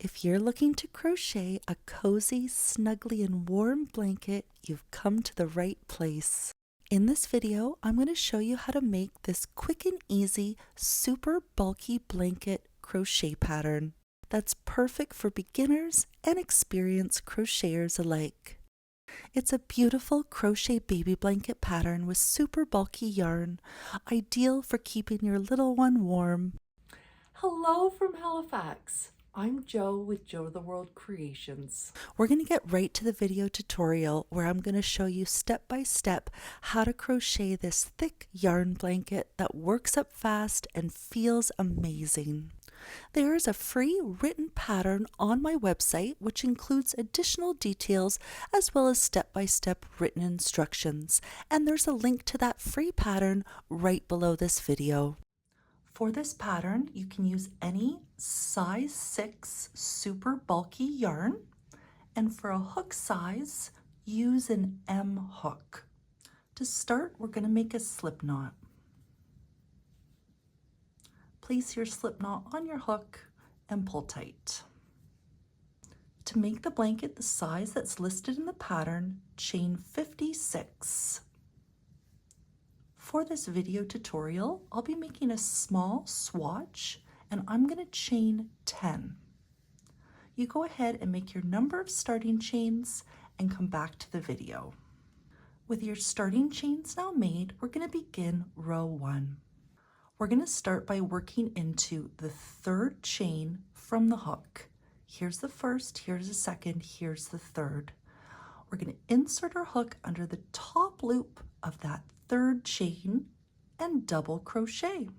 If you're looking to crochet a cozy, snuggly, and warm blanket, you've come to the right place. In this video, I'm going to show you how to make this quick and easy, super bulky blanket crochet pattern that's perfect for beginners and experienced crocheters alike. It's a beautiful crochet baby blanket pattern with super bulky yarn, ideal for keeping your little one warm. Hello from Halifax. I'm Jo with Jo the World Creations. We're going to get right to the video tutorial where I'm going to show you step by step how to crochet this thick yarn blanket that works up fast and feels amazing. There is a free written pattern on my website which includes additional details as well as step-by-step written instructions, and there's a link to that free pattern right below this video. For this pattern, you can use any size 6 super bulky yarn, and for a hook size, use an M hook. To start, we're going to make a slip knot. Place your slip knot on your hook and pull tight. To make the blanket the size that's listed in the pattern, chain 56. For this video tutorial, I'll be making a small swatch and I'm going to chain 10. You go ahead and make your number of starting chains and come back to the video. With your starting chains now made, we're going to begin row 1. We're going to start by working into the third chain from the hook. Here's the first, here's the second, here's the third. We're going to insert our hook under the top loop of that third chain and double crochet.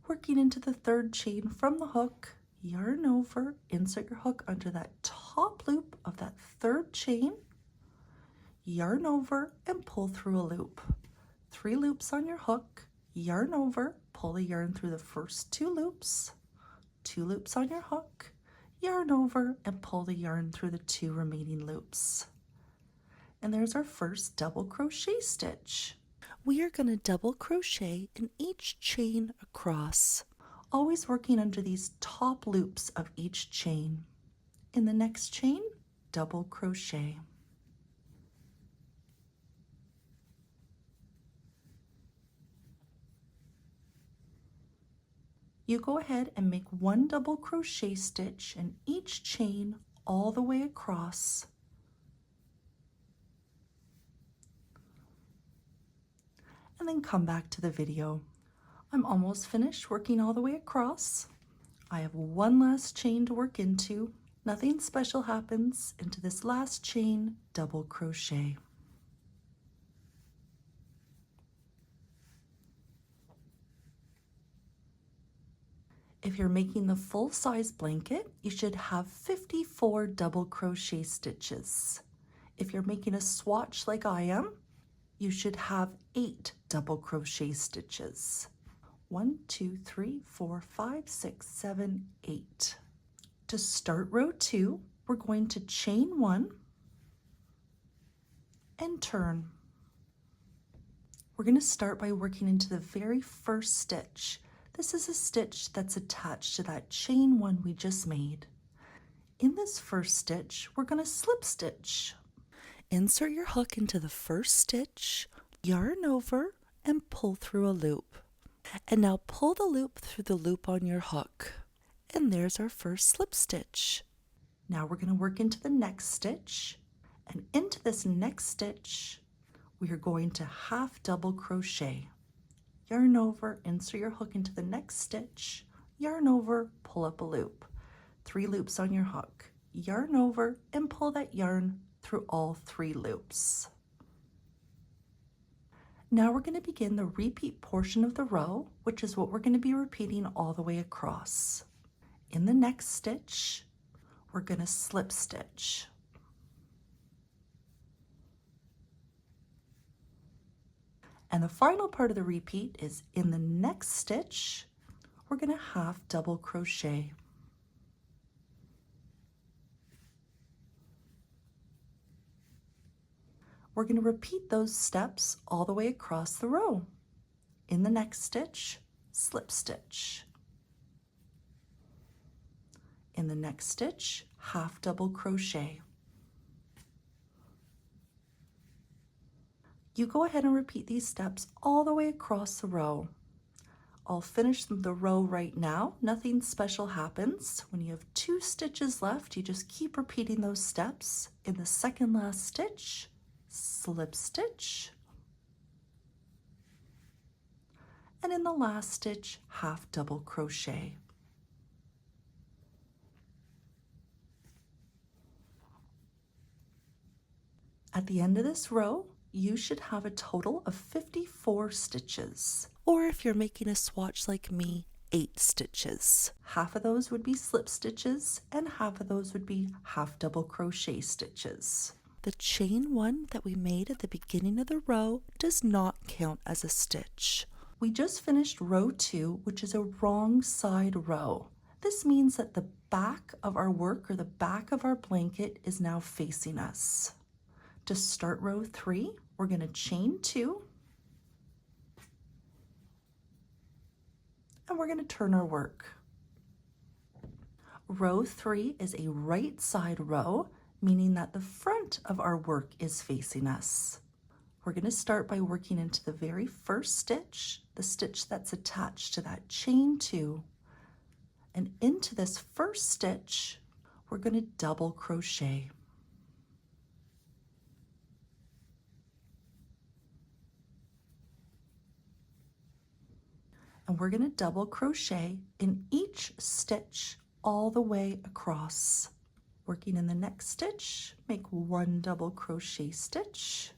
Working into the third chain from the hook, yarn over, insert your hook under that top loop of that third chain, yarn over and pull through a loop. 3 loops on your hook, yarn over, pull the yarn through the first 2 loops, 2 loops on your hook, yarn over and pull the yarn through the 2 remaining loops. And there's our first double crochet stitch. We are going to double crochet in each chain across, always working under these top loops of each chain. In the next chain, double crochet. You go ahead and make 1 double crochet stitch in each chain all the way across. And then come back to the video. I'm almost finished working all the way across. I have 1 last chain to work into. Nothing special happens. Into this last chain, double crochet. If you're making the full-size blanket, you should have 54 double crochet stitches. If you're making a swatch like I am, you should have 8 double crochet stitches. 1, 2, 3, 4, 5, 6, 7, 8. To start row 2, we're going to chain 1 and turn. We're going to start by working into the very first stitch. This is a stitch that's attached to that chain 1 we just made. In this first stitch, we're going to slip stitch. Insert your hook into the first stitch, yarn over, and pull through a loop. And now pull the loop through the loop on your hook. And there's our first slip stitch. Now we're going to work into the next stitch, and into this next stitch, we are going to half double crochet. Yarn over, insert your hook into the next stitch, yarn over, pull up a loop. 3 loops on your hook. Yarn over and pull that yarn through all 3 loops. Now we're going to begin the repeat portion of the row, which is what we're going to be repeating all the way across. In the next stitch, we're going to slip stitch. And the final part of the repeat is in the next stitch, we're going to half double crochet. We're going to repeat those steps all the way across the row. In the next stitch, slip stitch. In the next stitch, half double crochet. You go ahead and repeat these steps all the way across the row. I'll finish the row right now. Nothing special happens. When you have 2 stitches left, you just keep repeating those steps. In the second last stitch, slip stitch. And in the last stitch, half double crochet. At the end of this row, you should have a total of 54 stitches. Or if you're making a swatch like me, 8 stitches. Half of those would be slip stitches and half of those would be half double crochet stitches. The chain 1 that we made at the beginning of the row does not count as a stitch. We just finished row 2, which is a wrong side row. This means that the back of our work or the back of our blanket is now facing us. To start row 3, we're going to chain 2 and we're going to turn our work. Row 3 is a right side row, meaning that the front of our work is facing us. We're going to start by working into the very first stitch, the stitch that's attached to that chain 2, and into this first stitch, we're going to double crochet. And we're going to double crochet in each stitch all the way across. Working in the next stitch, make 1 double crochet stitch.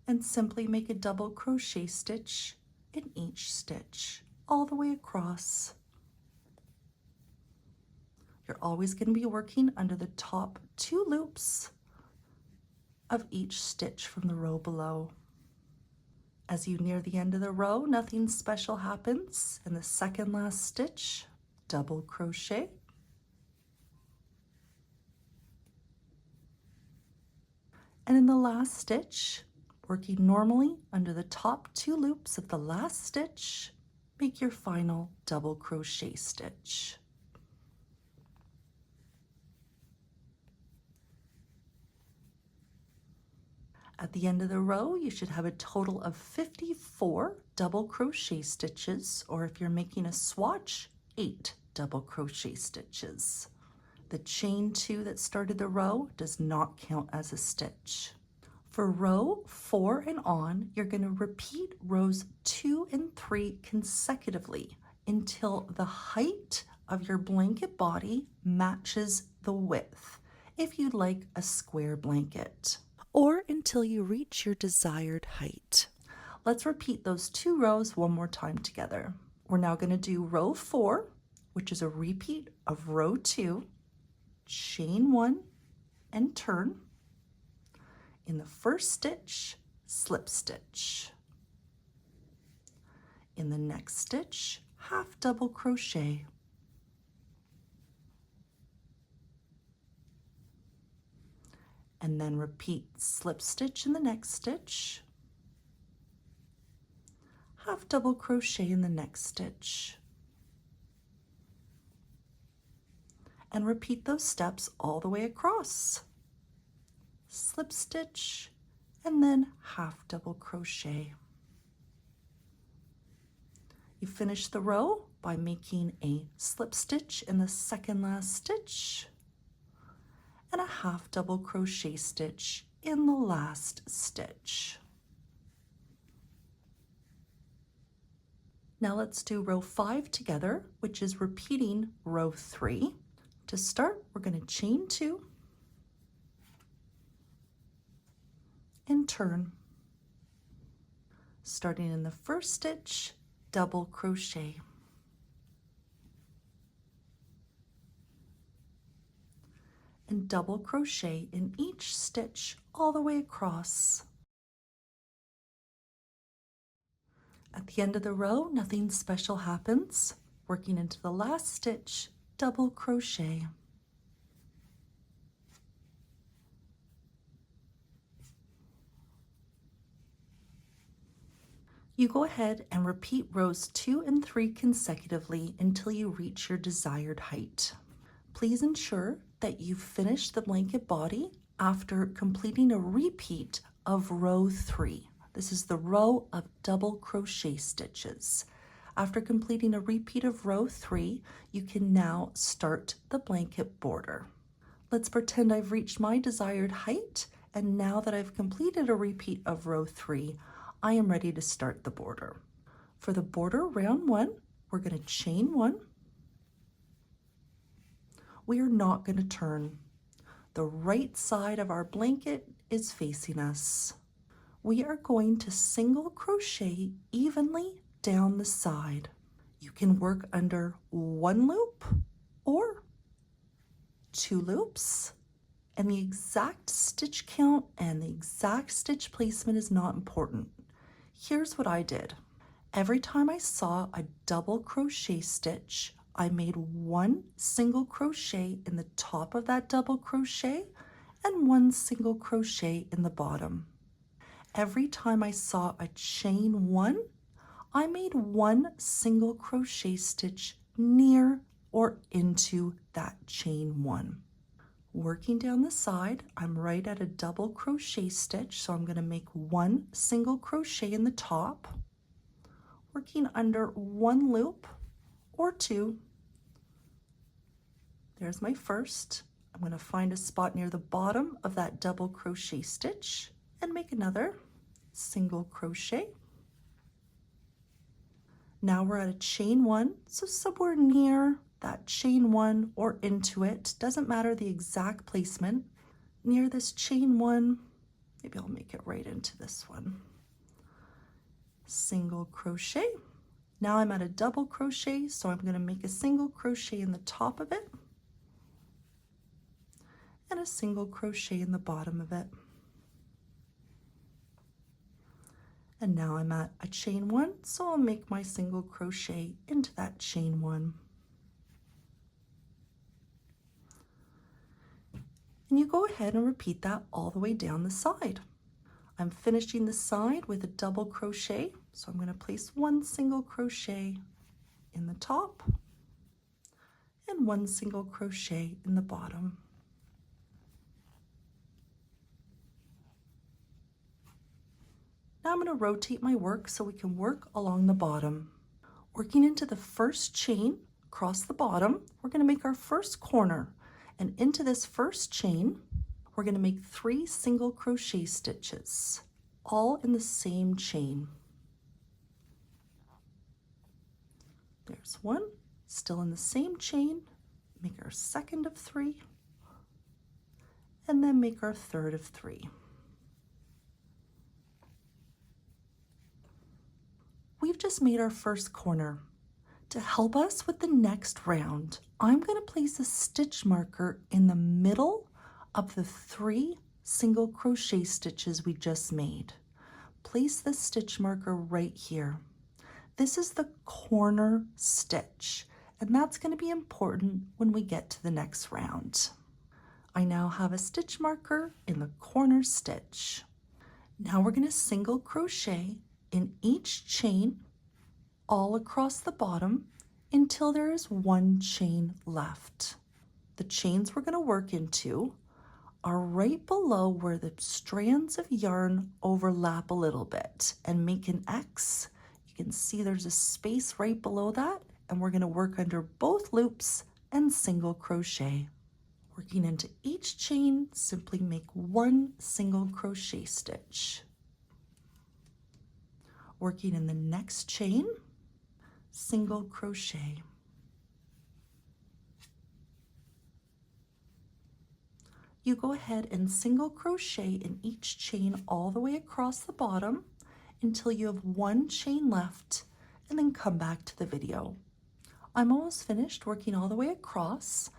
And simply make a double crochet stitch in each stitch all the way across. You're always going to be working under the top 2 loops of each stitch from the row below. As you near the end of the row, nothing special happens. In the second last stitch, double crochet. And in the last stitch, working normally under the top 2 loops of the last stitch, make your final double crochet stitch. At the end of the row, you should have a total of 54 double crochet stitches, or if you're making a swatch, 8 double crochet stitches. The chain 2 that started the row does not count as a stitch. For row 4 and on, you're going to repeat rows 2 and 3 consecutively until the height of your blanket body matches the width, if you'd like a square blanket, or until you reach your desired height. Let's repeat those 2 rows one more time together. We're now going to do row 4, which is a repeat of row 2, chain 1 and turn. In the first stitch, slip stitch. In the next stitch, half double crochet. And then repeat slip stitch in the next stitch, half double crochet in the next stitch, and repeat those steps all the way across. Slip stitch and then half double crochet. You finish the row by making a slip stitch in the second last stitch and a half double crochet stitch in the last stitch. Now let's do row 5 together, which is repeating row 3. To start, we're going to chain 2 and turn. Starting in the first stitch, double crochet. And double crochet in each stitch all the way across. At the end of the row, nothing special happens. Working into the last stitch, double crochet. You go ahead and repeat rows 2 and 3 consecutively until you reach your desired height. Please ensure that you finish the blanket body after completing a repeat of row 3. This is the row of double crochet stitches. After completing a repeat of row 3, you can now start the blanket border. Let's pretend I've reached my desired height, and now that I've completed a repeat of row 3, I am ready to start the border. For the border round 1, we're going to chain 1. We are not going to turn. The right side of our blanket is facing us. We are going to single crochet evenly down the side. You can work under 1 loop or 2 loops, and the exact stitch count and the exact stitch placement is not important. Here's what I did. Every time I saw a double crochet stitch, I made 1 single crochet in the top of that double crochet and 1 single crochet in the bottom. Every time I saw a chain 1, I made 1 single crochet stitch near or into that chain 1. Working down the side, I'm right at a double crochet stitch, so I'm going to make 1 single crochet in the top, working under 1 loop or 2. There's my first. I'm going to find a spot near the bottom of that double crochet stitch and make another single crochet. Now we're at a chain 1, so somewhere near that chain 1 or into it, doesn't matter the exact placement. Near this chain 1, maybe I'll make it right into this one. Single crochet. Now I'm at a double crochet, so I'm going to make a single crochet in the top of it and a single crochet in the bottom of it. And now I'm at a chain 1, so I'll make my single crochet into that chain 1. And you go ahead and repeat that all the way down the side. I'm finishing the side with a double crochet, so I'm going to place 1 single crochet in the top and 1 single crochet in the bottom. Now I'm going to rotate my work so we can work along the bottom. Working into the first chain across the bottom, we're going to make our first corner. And into this first chain, we're going to make 3 single crochet stitches, all in the same chain. There's 1, still in the same chain, make our second of 3, and then make our third of 3. We've just made our first corner. To help us with the next round, I'm going to place a stitch marker in the middle of the 3 single crochet stitches we just made. Place the stitch marker right here. This is the corner stitch, and that's going to be important when we get to the next round. I now have a stitch marker in the corner stitch. Now we're going to single crochet in each chain all across the bottom until there is 1 chain left. The chains we're going to work into are right below where the strands of yarn overlap a little bit and make an X. You can see there's a space right below that, and we're going to work under both loops and single crochet. Working into each chain, simply make 1 single crochet stitch. Working in the next chain, single crochet. You go ahead and single crochet in each chain all the way across the bottom until you have 1 chain left, and then come back to the video. I'm almost finished working all the way across.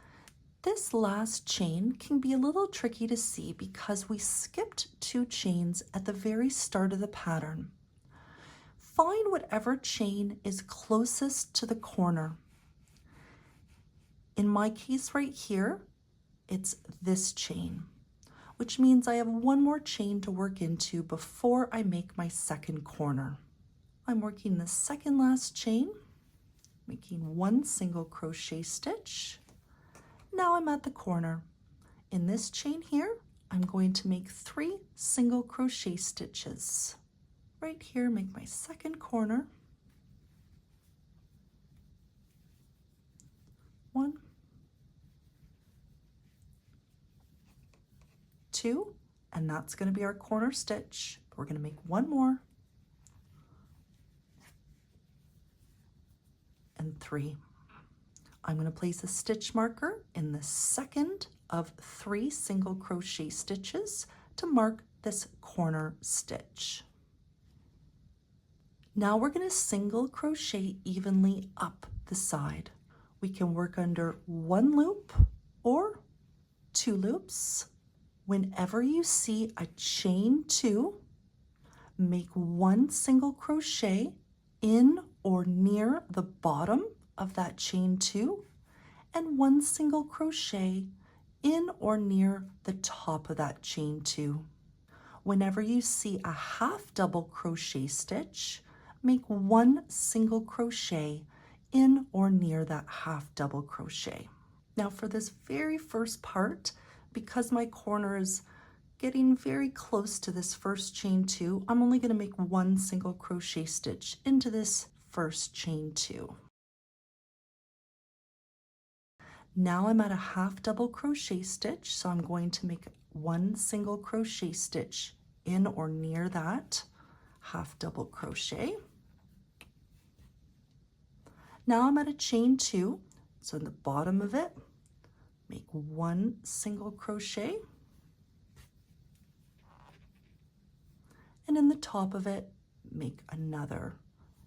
This last chain can be a little tricky to see because we skipped 2 chains at the very start of the pattern. Find whatever chain is closest to the corner. In my case right here, it's this chain, which means I have 1 more chain to work into before I make my second corner. I'm working the second last chain, making 1 single crochet stitch. Now I'm at the corner. In this chain here, I'm going to make 3 single crochet stitches. Right here, make my second corner. 1, 2, and that's going to be our corner stitch. We're going to make 1 more, and 3. I'm going to place a stitch marker in the second of 3 single crochet stitches to mark this corner stitch. Now we're going to single crochet evenly up the side. We can work under 1 loop or 2 loops. Whenever you see a chain 2, make 1 single crochet in or near the bottom of that chain 2 and 1 single crochet in or near the top of that chain 2. Whenever you see a half double crochet stitch, make 1 single crochet in or near that half double crochet. Now for this very first part, because my corner is getting very close to this first chain 2, I'm only going to make 1 single crochet stitch into this first chain 2. Now I'm at a half double crochet stitch, so I'm going to make 1 single crochet stitch in or near that half double crochet. Now I'm at a chain 2, so in the bottom of it, make 1 single crochet, and in the top of it, make another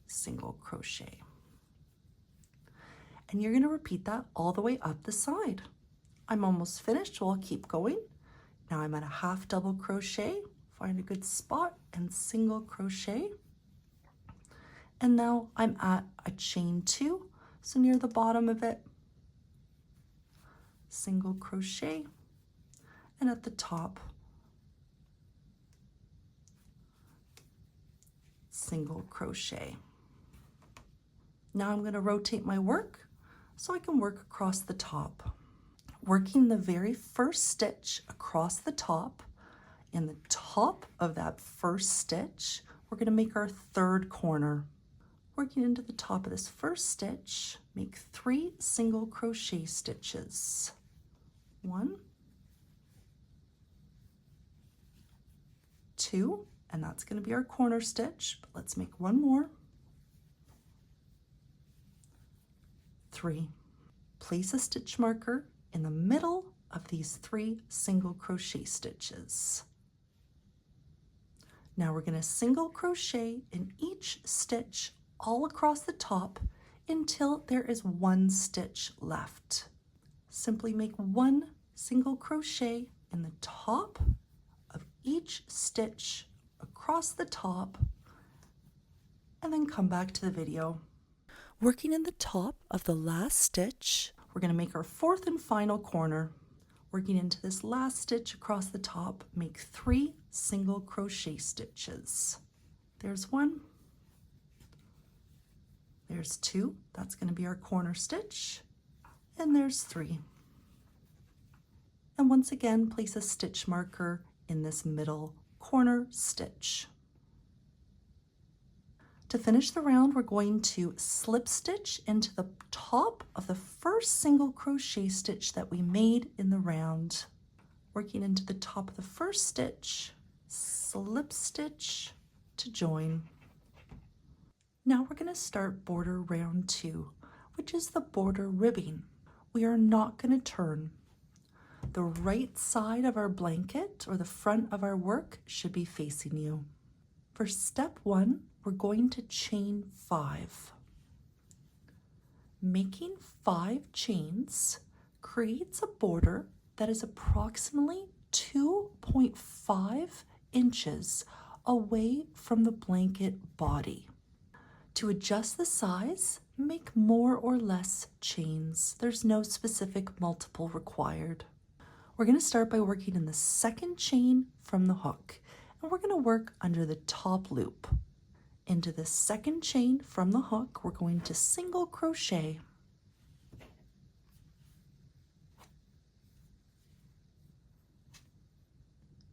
single crochet. And you're going to repeat that all the way up the side. I'm almost finished, so I'll keep going. Now I'm at a half double crochet, find a good spot, and single crochet. And now I'm at a chain 2, so near the bottom of it, single crochet, and at the top, single crochet. Now I'm going to rotate my work so I can work across the top. Working the very first stitch across the top, in the top of that first stitch, we're going to make our third corner. Working into the top of this first stitch, make 3 single crochet stitches. 1, 2, and that's going to be our corner stitch, but let's make 1 more. 3. Place a stitch marker in the middle of these 3 single crochet stitches. Now we're going to single crochet in each stitch all across the top until there is 1 stitch left. Simply make 1 single crochet in the top of each stitch across the top, and then come back to the video. Working in the top of the last stitch, we're going to make our 4th and final corner. Working into this last stitch across the top, make 3 single crochet stitches. There's 1, there's 2, that's going to be our corner stitch, and there's 3. And once again, place a stitch marker in this middle corner stitch. To finish the round, we're going to slip stitch into the top of the first single crochet stitch that we made in the round. Working into the top of the first stitch, slip stitch to join. Now we're going to start border round 2, which is the border ribbing. We are not going to turn. The right side of our blanket or the front of our work should be facing you. For step 1, we're going to chain 5. Making 5 chains creates a border that is approximately 2.5 inches away from the blanket body. To adjust the size, make more or less chains. There's no specific multiple required. We're going to start by working in the second chain from the hook, and we're going to work under the top loop. Into the second chain from the hook, we're going to single crochet.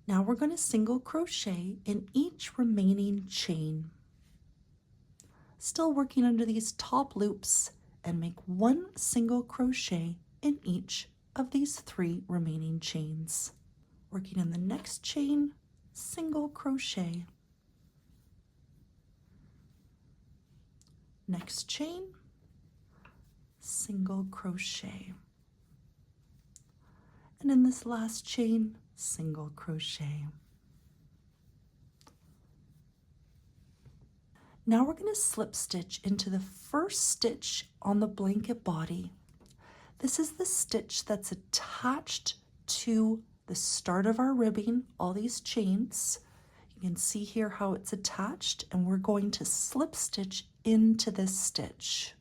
Now we're going to single crochet in each remaining chain. Still working under these top loops, and make one single crochet in each of these 3 remaining chains. Working in the next chain, single crochet. Next chain, single crochet. And in this last chain, single crochet. Now we're going to slip stitch into the first stitch on the blanket body. This is the stitch that's attached to the start of our ribbing, all these chains. You can see here how it's attached, and we're going to slip stitch into this stitch.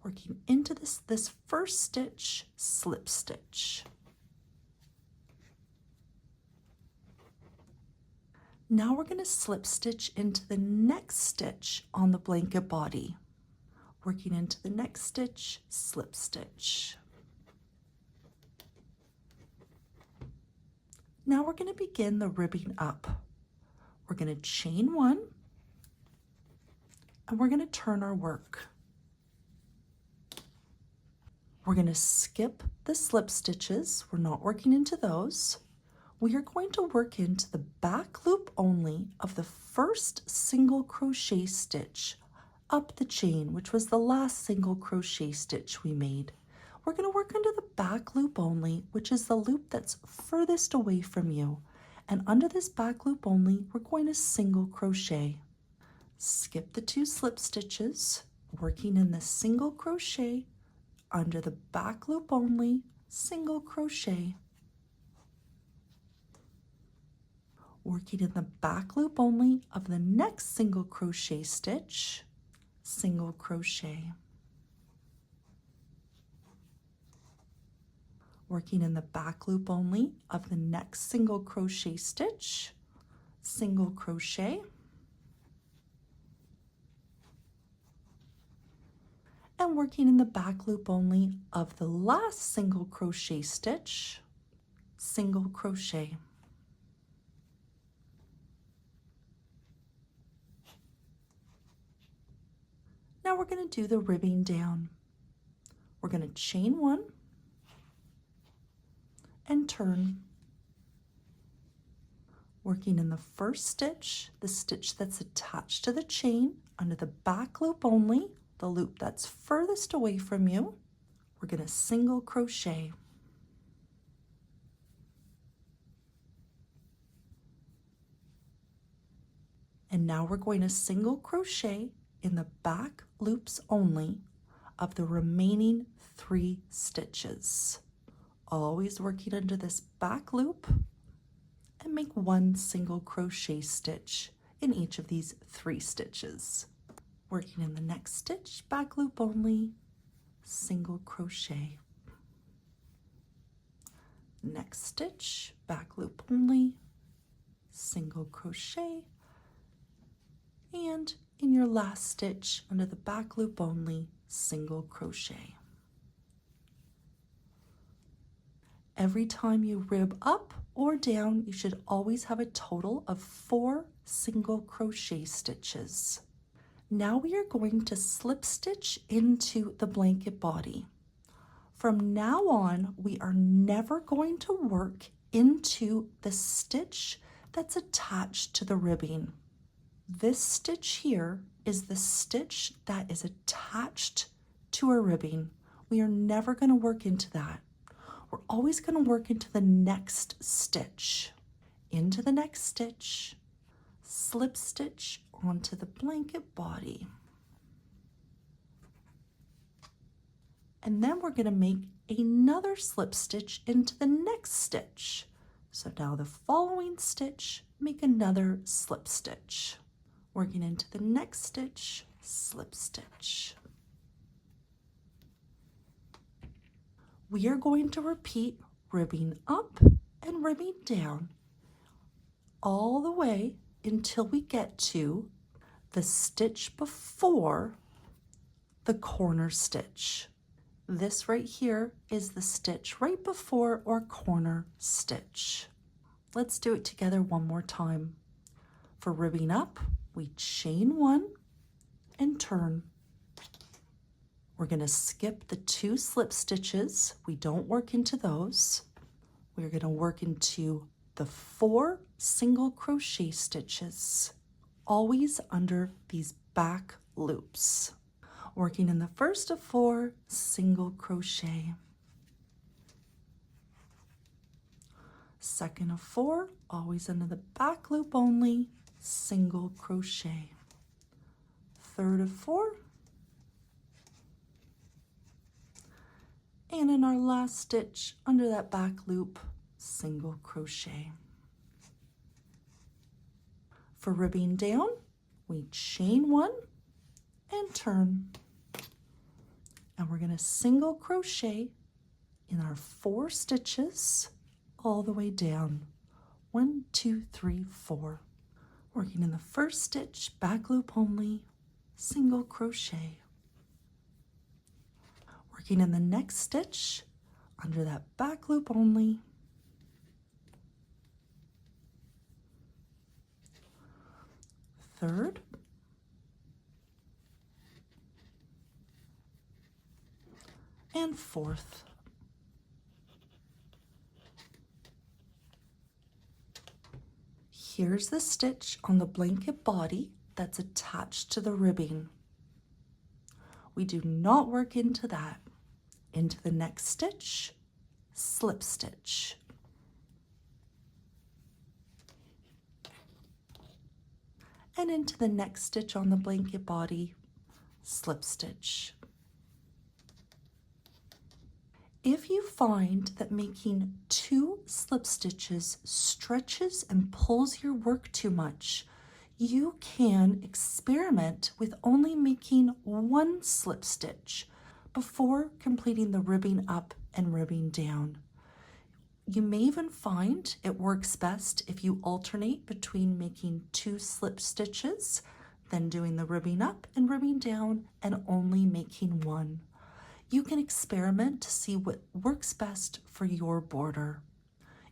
Working into this first stitch, slip stitch. Now we're going to slip stitch into the next stitch on the blanket body. Working into the next stitch, slip stitch. Now we're going to begin the ribbing up. We're going to chain 1, and we're going to turn our work. We're going to skip the slip stitches. We're not working into those. We are going to work into the back loop only of the first single crochet stitch up the chain, which was the last single crochet stitch we made. We're going to work under the back loop only, which is the loop that's furthest away from you. And under this back loop only, we're going to single crochet. Skip the 2 slip stitches, working in the single crochet under the back loop only, single crochet. Working in the back loop only of the next single crochet stitch, single crochet. Working in the back loop only of the next single crochet stitch, single crochet. And working in the back loop only of the last single crochet stitch, single crochet. Now we're going to do the ribbing down. We're going to chain 1 and turn. Working in the first stitch, the stitch that's attached to the chain under the back loop only, the loop that's furthest away from you, we're going to single crochet. And now we're going to single crochet in the back loops only of the remaining 3 stitches. Always working under this back loop, and make 1 single crochet stitch in each of these 3 stitches. Working in the next stitch, back loop only, single crochet. Next stitch, back loop only, single crochet. And in your last stitch under the back loop only, single crochet. Every time you rib up or down, you should always have a total of 4 single crochet stitches. Now we are going to slip stitch into the blanket body. From now on, we are never going to work into the stitch that's attached to the ribbing. This stitch here is the stitch that is attached to our ribbing. We are never going to work into that. We're always going to work into the next stitch. Into the next stitch, slip stitch onto the blanket body. And then we're going to make another slip stitch into the next stitch. So now the following stitch, make another slip stitch. Working into the next stitch, slip stitch. We are going to repeat ribbing up and ribbing down all the way until we get to the stitch before the corner stitch. This right here is the stitch right before our corner stitch. Let's do it together one more time. For ribbing up, we chain 1 and turn. We're going to skip the 2 slip stitches. We don't work into those. We're going to work into the 4 single crochet stitches, always under these back loops. Working in the first of 4 single crochet. Second of 4, always under the back loop only, single crochet. Third of 4, and in our last stitch under that back loop, single crochet. For ribbing down, we chain 1 and turn, and we're going to single crochet in our 4 stitches all the way down. 1, 2, 3, 4. Working in the first stitch, back loop only, single crochet. Working in the next stitch, under that back loop only, third, and fourth. Here's the stitch on the blanket body that's attached to the ribbing. We do not work into that. Into the next stitch, slip stitch. And into the next stitch on the blanket body, slip stitch. If you find that making 2 slip stitches stretches and pulls your work too much, you can experiment with only making 1 slip stitch before completing the ribbing up and ribbing down. You may even find it works best if you alternate between making 2 slip stitches, then doing the ribbing up and ribbing down, and only making 1. You can experiment to see what works best for your border.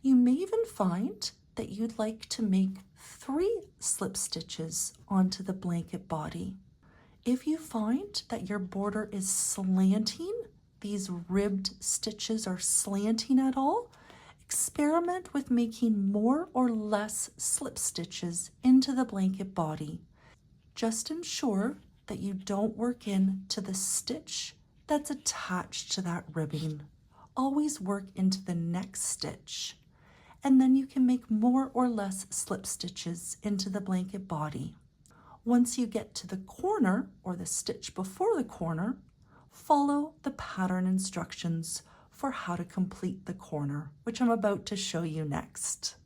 You may even find that you'd like to make 3 slip stitches onto the blanket body. If you find that your border is slanting, these ribbed stitches are slanting at all, experiment with making more or less slip stitches into the blanket body. Just ensure that you don't work into the stitch that's attached to that ribbing. Always work into the next stitch, and then you can make more or less slip stitches into the blanket body. Once you get to the corner or the stitch before the corner, follow the pattern instructions for how to complete the corner, which I'm about to show you next.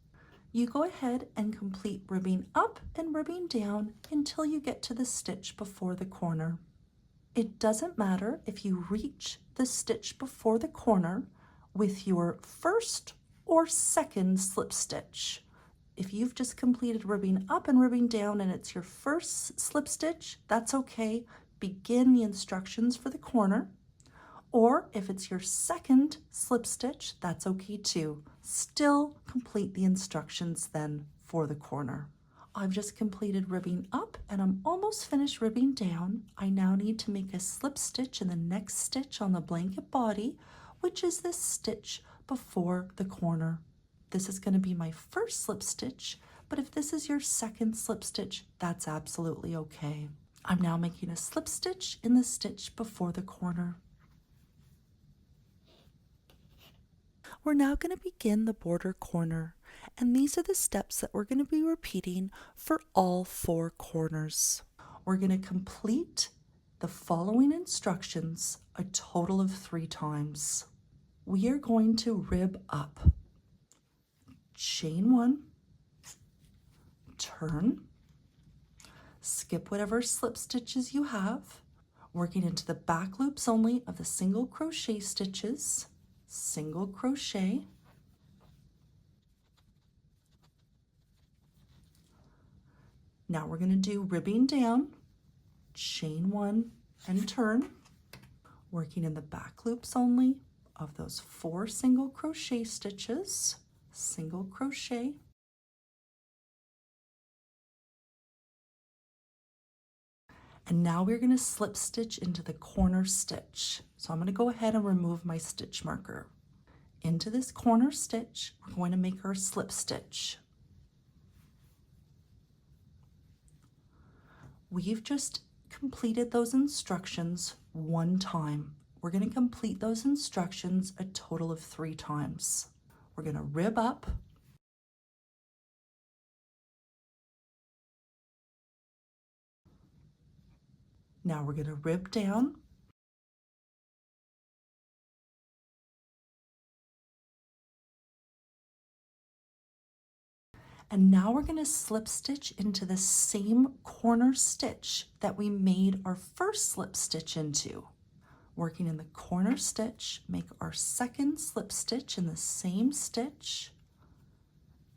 You go ahead and complete ribbing up and ribbing down until you get to the stitch before the corner. It doesn't matter if you reach the stitch before the corner with your first or second slip stitch. If you've just completed ribbing up and ribbing down and it's your first slip stitch, that's okay. Begin the instructions for the corner. Or if it's your second slip stitch, that's okay too. Still complete the instructions then for the corner. I've just completed ribbing up and I'm almost finished ribbing down. I now need to make a slip stitch in the next stitch on the blanket body, which is this stitch before the corner. This is going to be my first slip stitch, but if this is your second slip stitch, that's absolutely okay. I'm now making a slip stitch in the stitch before the corner. We're now going to begin the border corner, and these are the steps that we're going to be repeating for all 4 corners. We're going to complete the following instructions a total of 3 times. We are going to rib up, chain 1, turn, skip whatever slip stitches you have, working into the back loops only of the single crochet stitches, single crochet, Now we're going to do ribbing down, chain 1 and turn, working in the back loops only of those 4 single crochet stitches, single crochet, and now we're going to slip stitch into the corner stitch. So I'm going to go ahead and remove my stitch marker. Into this corner stitch, we're going to make our slip stitch. We've just completed those instructions 1 time. We're going to complete those instructions a total of 3 times. We're going to rib up, now we're going to rib down, and now we're going to slip stitch into the same corner stitch that we made our first slip stitch into. Working in the corner stitch, make our second slip stitch in the same stitch.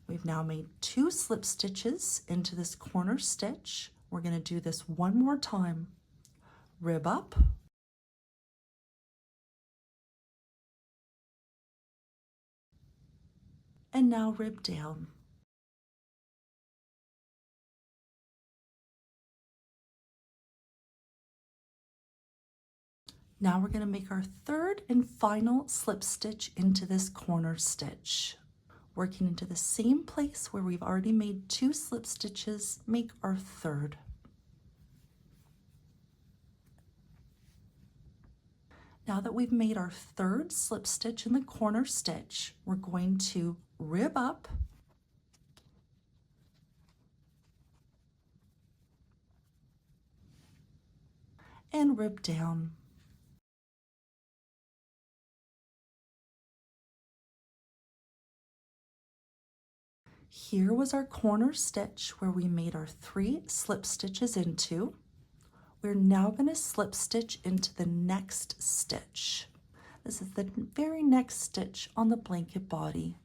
We've now made 2 slip stitches into this corner stitch. We're going to do this 1 more time. Rib up, and now rib down. Now we're going to make our third and final slip stitch into this corner stitch. Working into the same place where we've already made 2 slip stitches, make our third. Now that we've made our third slip stitch in the corner stitch, we're going to rib up and rib down. Here was our corner stitch where we made our 3 slip stitches into. We're now going to slip stitch into the next stitch. This is the very next stitch on the blanket body.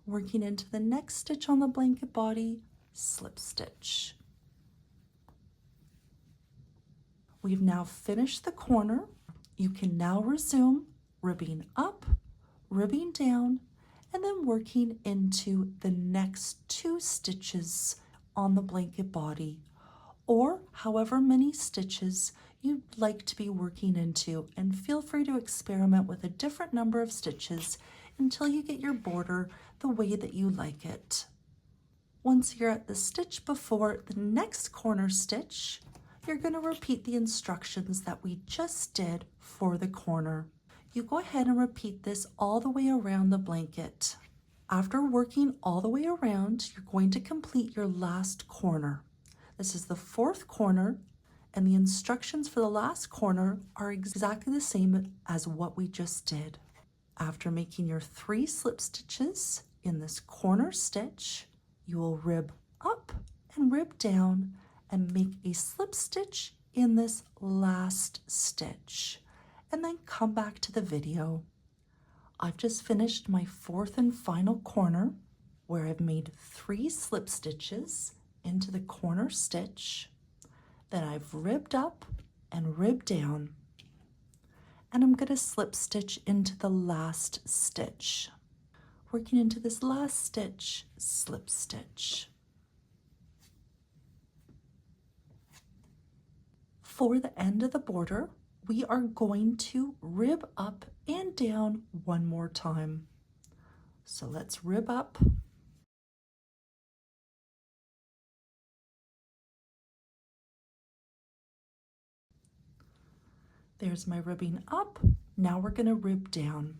Working into the next stitch on the blanket body, slip stitch. We've now finished the corner. You can now resume ribbing up, ribbing down, and then working into the next 2 stitches on the blanket body, or however many stitches you'd like to be working into, and feel free to experiment with a different number of stitches until you get your border the way that you like it. Once you're at the stitch before the next corner stitch, you're going to repeat the instructions that we just did for the corner. You go ahead and repeat this all the way around the blanket. After working all the way around, you're going to complete your last corner. This is the 4th corner, and the instructions for the last corner are exactly the same as what we just did. After making your 3 slip stitches in this corner stitch, you will rib up and rib down and make a slip stitch in this last stitch, and then come back to the video. I've just finished my 4th and final corner where I've made 3 slip stitches into the corner stitch, then I've ribbed up and ribbed down, and I'm going to slip stitch into the last stitch. Working into this last stitch, slip stitch. For the end of the border, we are going to rib up and down 1 more time. So let's rib up, there's my ribbing up. Now we're going to rib down.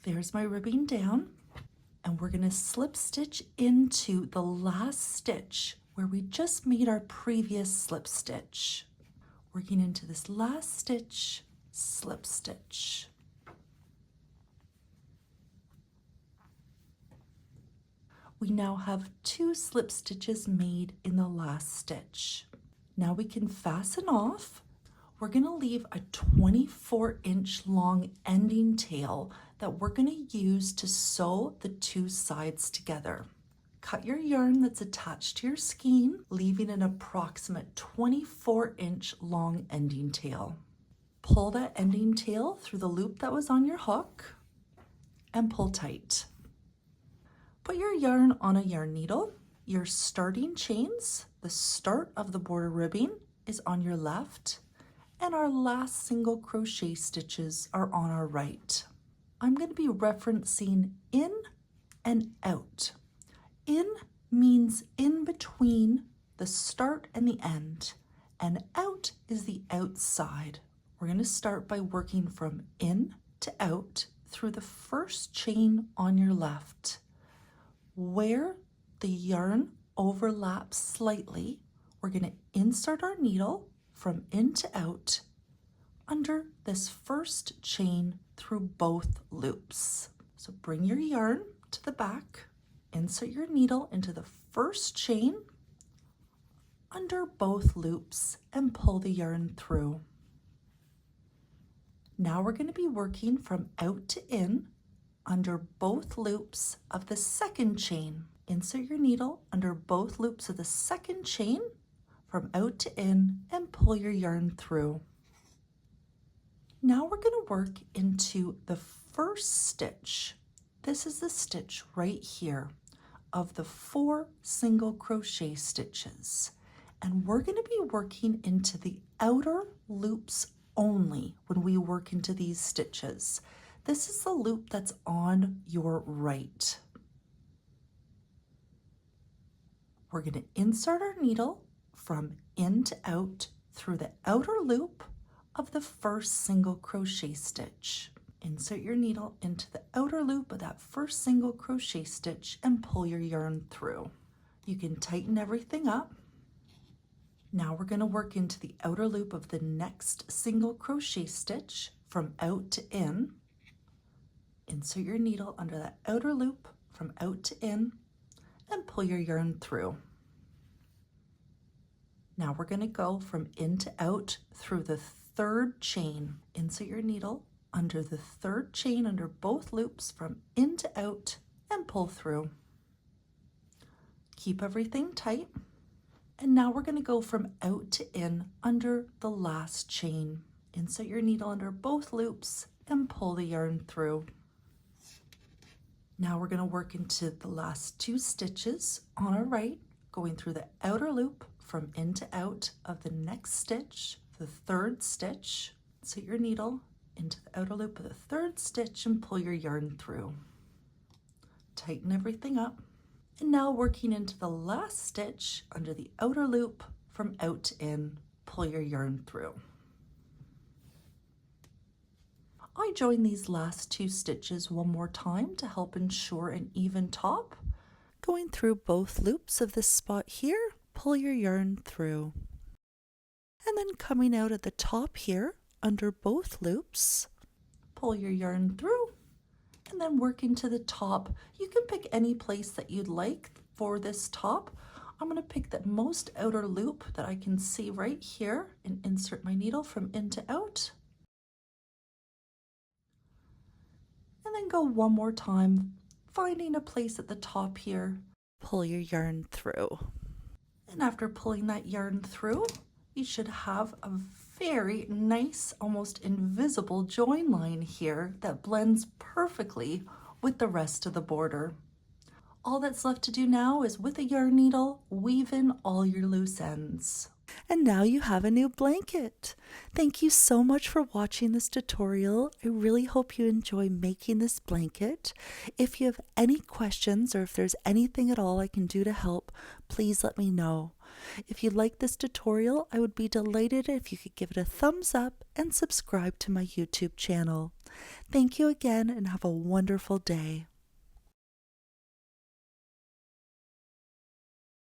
There's my ribbing down, and we're going to slip stitch into the last stitch where we just made our previous slip stitch. Working into this last stitch, slip stitch. We now have 2 slip stitches made in the last stitch. Now we can fasten off. we're going to leave a 24-inch long ending tail that we're going to use to sew the two sides together. Cut your yarn that's attached to your skein, leaving an approximate 24-inch long ending tail. Pull that ending tail through the loop that was on your hook and pull tight. Put your yarn on a yarn needle. Your starting chains, the start of the border ribbing, is on your left, and our last single crochet stitches are on our right. I'm going to be referencing in and out. In means in between the start and the end, and out is the outside. We're going to start by working from in to out through the first chain on your left. Where the yarn overlaps slightly, we're going to insert our needle from in to out under this first chain through both loops. So bring your yarn to the back, insert your needle into the first chain under both loops and pull the yarn through. Now we're going to be working from out to in under both loops of the second chain. Insert your needle under both loops of the second chain from out to in and pull your yarn through. Now we're going to work into the first stitch. This is the stitch right here of the 4 single crochet stitches, and we're going to be working into the outer loops only when we work into these stitches. This is the loop that's on your right. We're going to insert our needle from in to out through the outer loop of the first single crochet stitch. Insert your needle into the outer loop of that first single crochet stitch and pull your yarn through. You can tighten everything up. Now we're going to work into the outer loop of the next single crochet stitch from out to in. Insert your needle under that outer loop from out to in and pull your yarn through. Now we're going to go from in to out through the third chain. Insert your needle under the third chain under both loops from in to out and pull through. Keep everything tight. And now we're going to go from out to in under the last chain. Insert your needle under both loops and pull the yarn through. Now we're going to work into the last 2 stitches on our right, going through the outer loop from in to out of the next stitch, the third stitch. Insert your needle into the outer loop of the third stitch and pull your yarn through. Tighten everything up. And now working into the last stitch under the outer loop from out to in, pull your yarn through. I join these last 2 stitches one more time to help ensure an even top. Going through both loops of this spot here, pull your yarn through. And then coming out at the top here, under both loops, pull your yarn through, and then work into the top. You can pick any place that you'd like for this top. I'm going to pick the most outer loop that I can see right here and insert my needle from in to out. And then go one more time, finding a place at the top here, pull your yarn through. And after pulling that yarn through, you should have a very nice, almost invisible join line here that blends perfectly with the rest of the border. All that's left to do now is with a yarn needle, weave in all your loose ends. And now you have a new blanket. Thank you so much for watching this tutorial. I really hope you enjoy making this blanket. If you have any questions or if there's anything at all I can do to help, please let me know. If you like this tutorial, I would be delighted if you could give it a thumbs up and subscribe to my YouTube channel. Thank you again and have a wonderful day.